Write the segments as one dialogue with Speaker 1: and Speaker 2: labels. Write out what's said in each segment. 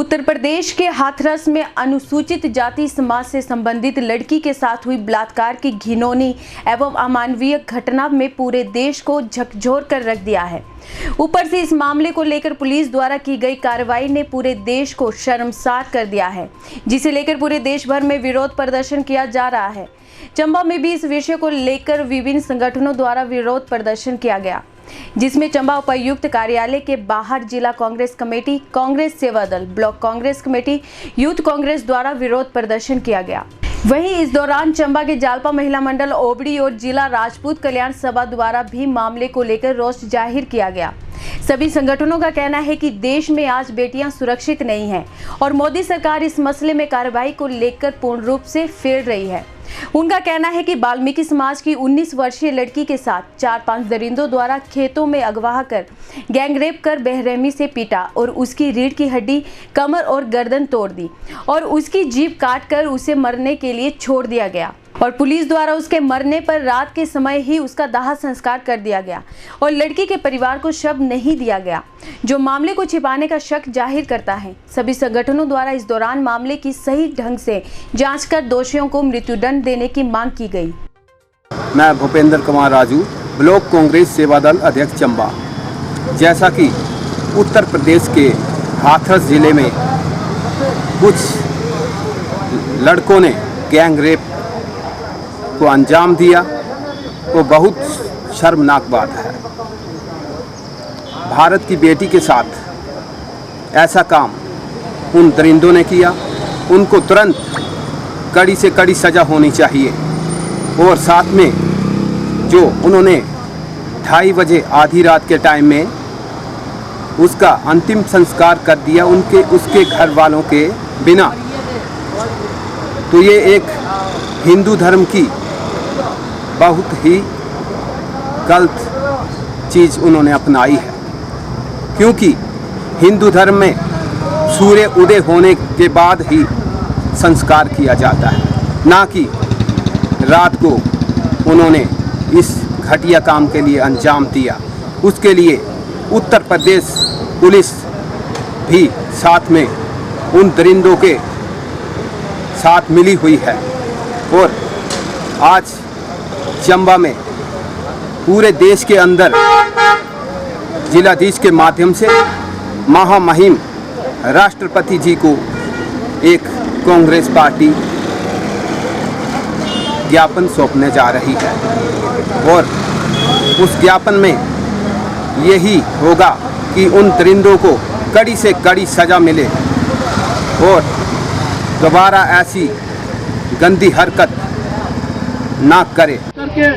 Speaker 1: उत्तर प्रदेश के हाथरस में अनुसूचित जाति समाज से संबंधित लड़की के साथ हुई बलात्कार की घिनौनी एवं अमानवीय घटना में पूरे देश को झकझोर कर रख दिया है। ऊपर से इस मामले को लेकर पुलिस द्वारा की गई कार्रवाई ने पूरे देश को शर्मसार कर दिया है, जिसे लेकर पूरे देश भर में विरोध प्रदर्शन किया जा रहा है। चंबा में भी इस विषय को लेकर विभिन्न संगठनों द्वारा विरोध प्रदर्शन किया गया, जिसमें चंबा उपायुक्त कार्यालय के बाहर जिला कांग्रेस कमेटी, कांग्रेस सेवा दल, block Congress committee, youth Congress द्वारा विरोध प्रदर्शन किया गया। वहीं इस दौरान चंबा के जालपा महिला मंडल ओबड़ी और जिला राजपूत कल्याण सभा द्वारा भी मामले को लेकर रोष जाहिर किया गया। सभी संगठनों का कहना है कि देश में आज बेटियां सुरक्षित नहीं हैं और मोदी सरकार इस मसले में कार्रवाई को लेकर पूर्ण रूप से फेल रही है। उनका कहना है कि वाल्मीकि समाज की 19 वर्षीय लड़की के साथ 4-5 दरिंदों द्वारा खेतों में अगवा कर गैंगरेप कर बेरहमी से पीटा और उसकी रीढ़ की हड्डी, कमर और गर्दन तोड़ दी और उसकी जीभ काट कर उसे मरने के लिए छोड़ दिया गया और पुलिस द्वारा उसके मरने पर रात के समय ही उसका दाह संस्कार कर दिया गया और लड़की के परिवार को शव नहीं दिया गया, जो मामले को छिपाने का शक जाहिर करता है। सभी संगठनों द्वारा इस दौरान मामले की सही ढंग से जांच कर दोषियों को मृत्युदंड देने की मांग की गई।
Speaker 2: मैं भूपेंद्र कुमार राजू, ब्लॉक कांग्रेस सेवा दल अध्यक्ष चंबा। जैसा कि उत्तर प्रदेश के हाथरस जिले में कुछ लड़कों ने गैंग रेप को अंजाम दिया, वो बहुत शर्मनाक बात है। भारत की बेटी के साथ ऐसा काम उन दरिंदों ने किया, उनको तुरंत कड़ी से कड़ी सज़ा होनी चाहिए। और साथ में जो उन्होंने 2:30 बजे आधी रात के टाइम में उसका अंतिम संस्कार कर दिया उसके घर वालों के बिना, तो ये एक हिंदू धर्म की बहुत ही गलत चीज़ उन्होंने अपनाई है, क्योंकि हिंदू धर्म में सूर्य उदय होने के बाद ही संस्कार किया जाता है, ना कि रात को उन्होंने इस घटिया काम के लिए अंजाम दिया। उसके लिए उत्तर प्रदेश पुलिस भी साथ में उन दरिंदों के साथ मिली हुई है और आज चंबा में पूरे देश के अंदर जिलाधीश के माध्यम से महामहिम राष्ट्रपति जी को एक कांग्रेस पार्टी ज्ञापन सौंपने जा रही है और उस ज्ञापन में यही होगा कि उन दरिंदों को कड़ी से कड़ी सज़ा मिले और दोबारा ऐसी गंदी हरकत ना करे।
Speaker 3: करके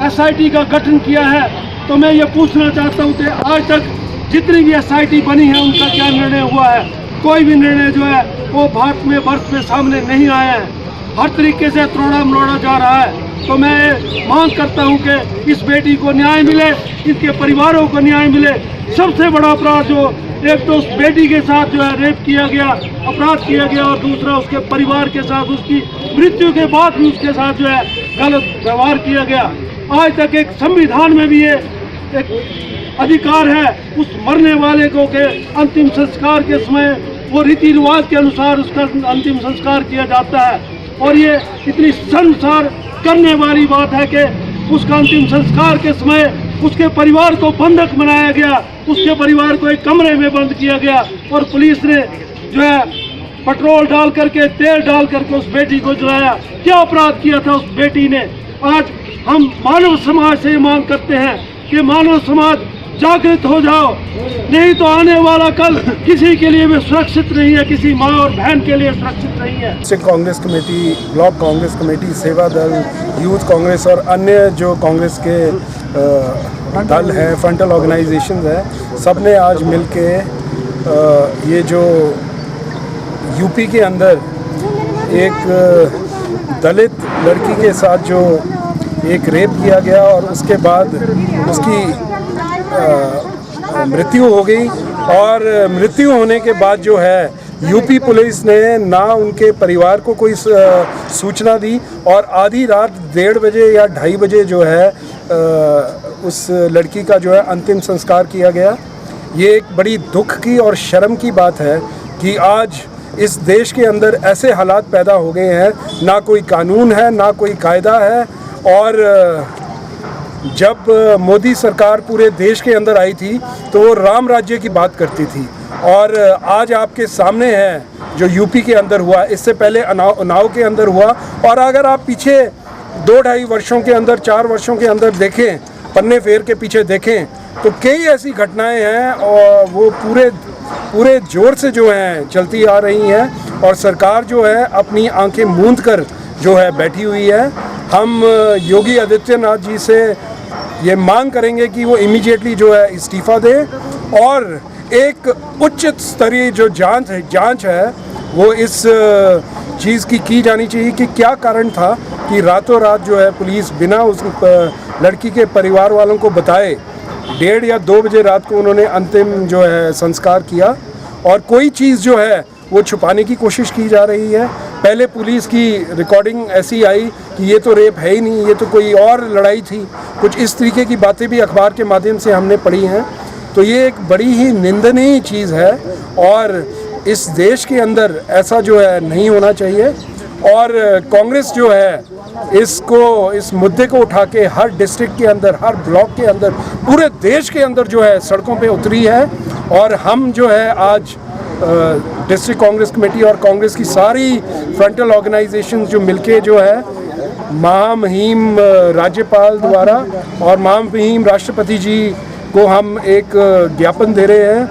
Speaker 3: एसआईटी का गठन किया है, तो मैं ये पूछना चाहता हूँ कि आज तक जितनी भी एसआईटी बनी है उनका क्या निर्णय हुआ है? कोई भी निर्णय जो है वो भारत में वर्ष में सामने नहीं आया है। हर तरीके से तोड़ा मरोड़ा जा रहा है। तो मैं मांग करता हूँ कि इस बेटी को न्याय मिले, इसके परिवारों को न्याय मिले। सबसे बड़ा अपराध जो एक तो उस बेटी के साथ जो है रेप किया गया, अपराध किया गया, और दूसरा उसके परिवार के साथ उसकी मृत्यु के बाद भी उसके साथ जो है गलत व्यवहार किया गया। आज तक एक संविधान में भी ये एक अधिकार है उस मरने वाले को के अंतिम संस्कार के समय वो रीति रिवाज के अनुसार उसका अंतिम संस्कार किया जाता है। और ये इतनी शर्मसार करने वाली बात है कि उसका अंतिम संस्कार के समय उसके परिवार को बंधक बनाया गया, उसके परिवार को एक कमरे में बंद किया गया और पुलिस ने जो है पेट्रोल डाल करके, तेल डाल करके उस बेटी को जलाया। क्या अपराध किया था उस बेटी ने? आज हम मानव समाज से मांग करते हैं कि मानव समाज जागृत हो जाओ, नहीं तो आने वाला कल किसी के लिए भी सुरक्षित नहीं है, किसी माँ और बहन के लिए सुरक्षित नहीं है।
Speaker 4: District Congress committee, block Congress committee, सेवा दल, यूथ कांग्रेस और अन्य जो कांग्रेस के दल हैं, फ्रंटल ऑर्गेनाइजेशंस हैं, सब ने आज मिलके ये जो यूपी के अंदर एक दलित लड़की के साथ जो एक रेप किया गया और उसके बाद उसकी मृत्यु हो गई, और मृत्यु होने के बाद जो है यूपी पुलिस ने ना उनके परिवार को कोई सूचना दी और आधी रात 1:30 बजे या 2:30 बजे जो है उस लड़की का जो है अंतिम संस्कार किया गया। ये एक बड़ी दुख की और शर्म की बात है कि आज इस देश के अंदर ऐसे हालात पैदा हो गए हैं, ना कोई कानून है, ना कोई कायदा है। और जब मोदी सरकार पूरे देश के अंदर आई थी तो वो राम राज्य की बात करती थी, और आज आपके सामने है जो यूपी के अंदर हुआ, इससे पहले उन्नाव के अंदर हुआ। और अगर आप पीछे 2-2.5 वर्षों के अंदर, 4 वर्षों के अंदर देखें, पन्ने फेर के पीछे देखें, तो कई ऐसी घटनाएं हैं और वो पूरे जोर से जो हैं चलती आ रही हैं, और सरकार जो है अपनी आंखें मूंद कर जो है बैठी हुई है। हम योगी आदित्यनाथ जी से ये मांग करेंगे कि वो इमीडिएटली जो है इस्तीफ़ा दें, और एक उच्च स्तरीय जो जांच है वो इस चीज़ की जानी चाहिए कि क्या कारण था कि रातों रात जो है पुलिस बिना उस लड़की के परिवार वालों को बताए 1:30 या 2 बजे रात को उन्होंने अंतिम जो है संस्कार किया, और कोई चीज़ जो है वो छुपाने की कोशिश की जा रही है। पहले पुलिस की रिकॉर्डिंग ऐसी आई कि ये तो रेप है ही नहीं, ये तो कोई और लड़ाई थी, कुछ इस तरीके की बातें भी अखबार के माध्यम से हमने पढ़ी हैं। तो ये एक बड़ी ही निंदनीय चीज़ है, और इस देश के अंदर ऐसा जो है नहीं होना चाहिए। और कांग्रेस जो है इस मुद्दे को उठा के हर डिस्ट्रिक्ट के अंदर, हर ब्लॉक के अंदर, पूरे देश के अंदर जो है सड़कों पे उतरी है। और हम जो है आज डिस्ट्रिक्ट कांग्रेस कमेटी और कांग्रेस की सारी फ्रंटल ऑर्गेनाइजेशन जो मिलके जो है महामहिम राज्यपाल द्वारा और महामहिम राष्ट्रपति जी को हम एक ज्ञापन दे रहे हैं,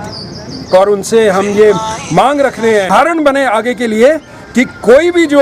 Speaker 4: और उनसे हम ये मांग रख रहे हैं उदाहरण बने आगे के लिए कि कोई भी जो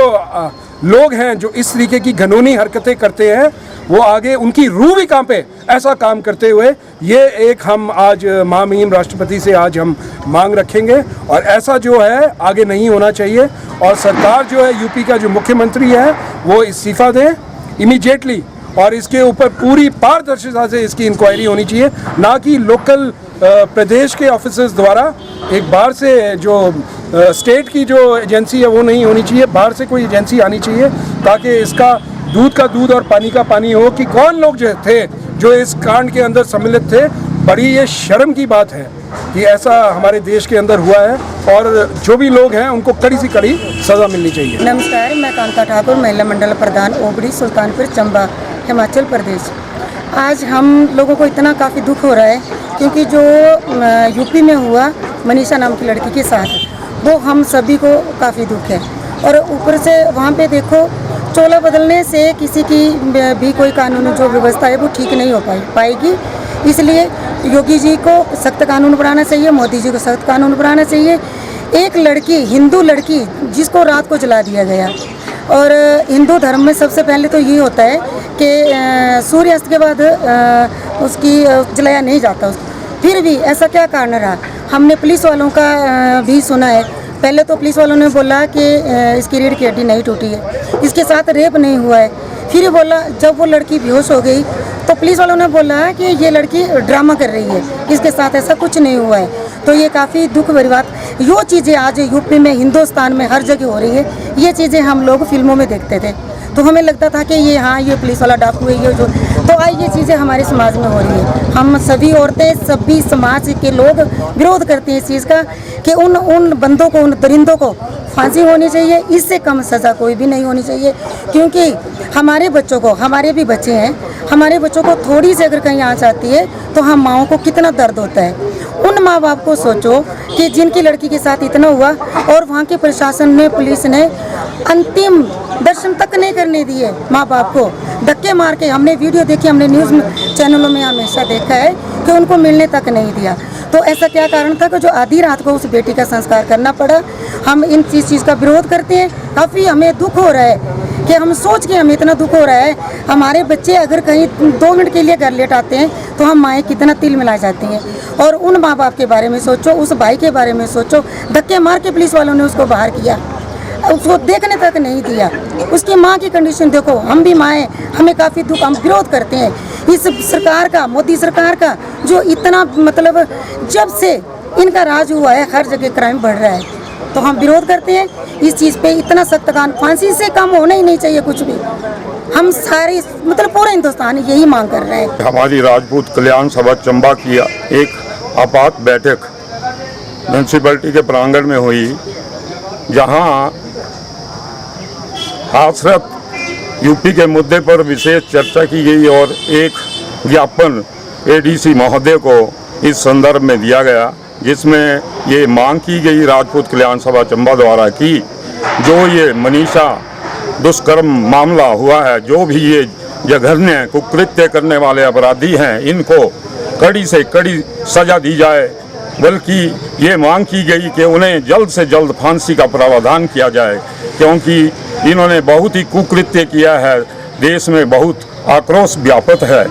Speaker 4: लोग हैं जो इस तरीके की घिनौनी हरकतें करते हैं वो आगे उनकी रूह भी कांपे ऐसा काम करते हुए। ये एक हम आज महामहिम राष्ट्रपति से आज हम मांग रखेंगे, और ऐसा जो है आगे नहीं होना चाहिए। और सरकार जो है यूपी का जो मुख्यमंत्री है वो इस्तीफ़ा दें इमीडिएटली, और इसके ऊपर पूरी पारदर्शिता से इसकी इंक्वायरी होनी चाहिए, ना कि लोकल प्रदेश के ऑफिसर्स द्वारा। एक बाहर से जो स्टेट की जो एजेंसी है वो नहीं होनी चाहिए, बाहर से कोई एजेंसी आनी चाहिए, ताकि इसका दूध का दूध और पानी का पानी हो कि कौन लोग जो थे जो इस कांड के अंदर सम्मिलित थे। बड़ी ये शर्म की बात है कि ऐसा हमारे देश के अंदर हुआ है, और जो भी लोग हैं उनको कड़ी से कड़ी सज़ा मिलनी चाहिए।
Speaker 5: नमस्कार, मैं कांता ठाकुर, महिला मंडल प्रधान ओबड़ी, सुल्तानपुर, चंबा, हिमाचल प्रदेश। आज हम लोगों को इतना काफ़ी दुख हो रहा है क्योंकि जो यूपी में हुआ मनीषा नाम की लड़की के साथ, वो हम सभी को काफ़ी दुख है। और ऊपर से वहाँ पे देखो, चोला बदलने से किसी की भी कोई कानूनी जो व्यवस्था है वो ठीक नहीं हो पाएगी। इसलिए योगी जी को सख्त कानून बनाना चाहिए, मोदी जी को सख्त कानून बनाना चाहिए। एक लड़की, हिंदू लड़की, जिसको रात को जला दिया गया, और हिंदू धर्म में सबसे पहले तो ये होता है कि सूर्यास्त के बाद उसकी जलाया नहीं जाता। फिर भी ऐसा क्या कारण रहा? हमने पुलिस वालों का भी सुना है। पहले तो पुलिस वालों ने बोला कि इसकी रीढ़ की हड्डी नहीं टूटी है, इसके साथ रेप नहीं हुआ है। फिर बोला, जब वो लड़की बेहोश हो गई तो पुलिस वालों ने बोला कि ये लड़की ड्रामा कर रही है, इसके साथ ऐसा कुछ नहीं हुआ है। तो ये काफ़ी दुख भरी बात, यो चीज़ें आज यूपी में, हिंदुस्तान में हर जगह हो रही है। ये चीज़ें हम लोग फिल्मों में देखते थे तो हमें लगता था कि ये हाँ ये पुलिस वाला डाकू है, ये जो, तो आज ये चीज़ें हमारे समाज में हो रही है। हम सभी औरतें, सभी समाज के लोग विरोध करते हैं इस चीज़ का कि उन बंदों को, उन दरिंदों को फांसी होनी चाहिए। इससे कम सज़ा कोई भी नहीं होनी चाहिए, क्योंकि हमारे बच्चों को, हमारे भी बच्चे हैं, हमारे बच्चों को थोड़ी सी अगर कहीं आँच आती है तो हम माँओं को कितना दर्द होता है। उन माँ बाप को सोचो कि जिनकी लड़की के साथ इतना हुआ, और वहाँ के प्रशासन ने, पुलिस ने अंतिम दर्शन तक नहीं करने दिए माँ बाप को, धक्के मार के। हमने वीडियो देखी, हमने न्यूज़ चैनलों में हमेशा देखा है कि उनको मिलने तक नहीं दिया। तो ऐसा क्या कारण था कि जो आधी रात को उस बेटी का संस्कार करना पड़ा? हम इन चीज़ का विरोध करते हैं। काफ़ी हमें दुख हो रहा है कि हम सोच के हमें इतना दुख हो रहा है, हमारे बच्चे अगर कहीं 2 मिनट के लिए घर लेट आते हैं तो हम माएँ कितना तिल मिला जाती हैं। और उन माँ बाप के बारे में सोचो, उस भाई के बारे में सोचो, धक्के मार के पुलिस वालों ने उसको बाहर किया, उसको देखने तक नहीं दिया। उसकी माँ की कंडीशन देखो। हम भी माएँ, हमें काफ़ी दुख, हम विरोध करते हैं इस सरकार का, मोदी सरकार का, जो इतना मतलब जब से इनका राज हुआ है हर जगह क्राइम बढ़ रहा है। तो हम विरोध करते हैं इस चीज़ पे। इतना सख्त कानून, फांसी से कम होना ही नहीं चाहिए कुछ भी। हम सारे मतलब पूरा हिंदुस्तान यही मांग कर रहे हैं।
Speaker 6: हमारी राजपूत कल्याण सभा चंबा की एक आपात बैठक म्यूनसिपैलिटी के प्रांगण में हुई, जहां हाथरस यूपी के मुद्दे पर विशेष चर्चा की गई और एक ज्ञापन एडीसी महोदय को इस संदर्भ में दिया गया, जिसमें ये मांग की गई राजपूत कल्याण सभा चंबा द्वारा कि जो ये मनीषा दुष्कर्म मामला हुआ है, जो भी ये जघन्य कुकृत्य करने वाले अपराधी हैं, इनको कड़ी से कड़ी सजा दी जाए। बल्कि ये मांग की गई कि उन्हें जल्द से जल्द फांसी का प्रावधान किया जाए, क्योंकि इन्होंने बहुत ही कुकृत्य किया है। देश में बहुत आक्रोश व्याप्त है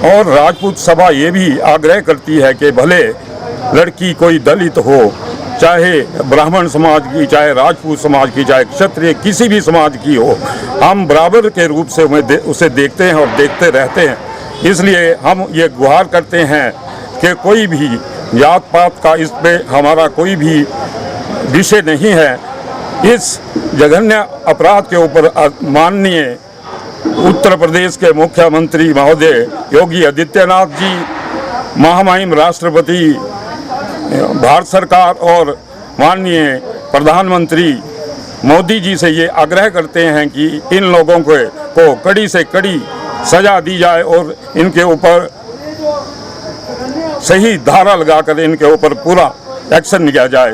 Speaker 6: और राजपूत सभा ये भी आग्रह करती है कि भले लड़की कोई दलित हो, चाहे ब्राह्मण समाज की, चाहे राजपूत समाज की, चाहे क्षत्रिय किसी भी समाज की हो, हम बराबर के रूप से उसे देखते हैं और देखते रहते हैं। इसलिए हम ये गुहार करते हैं कि कोई भी जात पात का इस पे हमारा कोई भी विषय नहीं है। इस जघन्य अपराध के ऊपर माननीय उत्तर प्रदेश के मुख्यमंत्री महोदय योगी आदित्यनाथ जी, महामहिम राष्ट्रपति भारत सरकार और माननीय प्रधानमंत्री मोदी जी से ये आग्रह करते हैं कि इन लोगों को कड़ी से कड़ी सजा दी जाए और इनके ऊपर सही धारा लगाकर इनके ऊपर पूरा एक्शन लिया जाए।